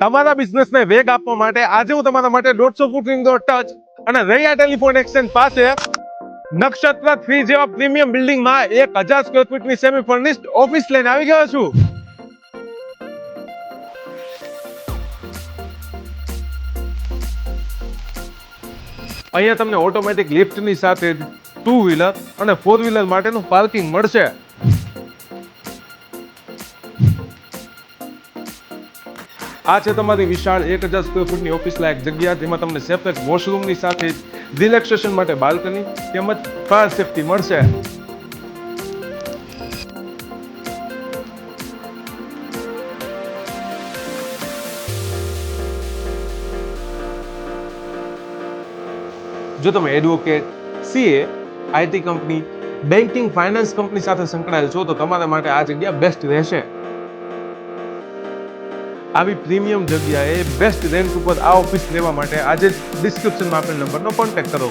તમારા બિઝનેસને વેગ આપવા માટે આજે હું તમારા માટે 150 ફૂટ રિંગ રોડ ટચ અને રૈયા ટેલિફોન એક્સચેન્જ પાસે નક્ષત્ર 3 જેવા પ્રીમિયમ બિલ્ડિંગમાં 1000 સ્ક્વેર ફૂટની સેમી ફર્નિશ્ડ ઓફિસ લઈને આવી ગયો છું. અહીંયા તમને ઓટોમેટિક લિફ્ટની સાથે 2 વ્હીલર અને 4 વ્હીલર માટેનું પાર્કિંગ મળશે. આ છે તમારી વિશાળ 1000 સ્ક્વેર ફૂટની ઓફિસ લાયક જગ્યા, જેમાં તમને સેપરેટ વોશરૂમની સાથે રિલેક્સેશન માટે બાલ્કની તેમજ ફાયર સેફટી મળશે. જો તમે advocate, CA, IT company, banking, finance company સાથે સંકળાયેલ છો તો તમારા માટે આ જગ્યા બેસ્ટ રહેશે. આવી પ્રીમિયમ જગ્યાએ બેસ્ટ રેન્ટ ઉપર આ ઓફિસ લેવા માટે આજે ડિસ્ક્રિપ્શનમાં આપેલ નંબરનો કોન્ટેક્ટ કરો.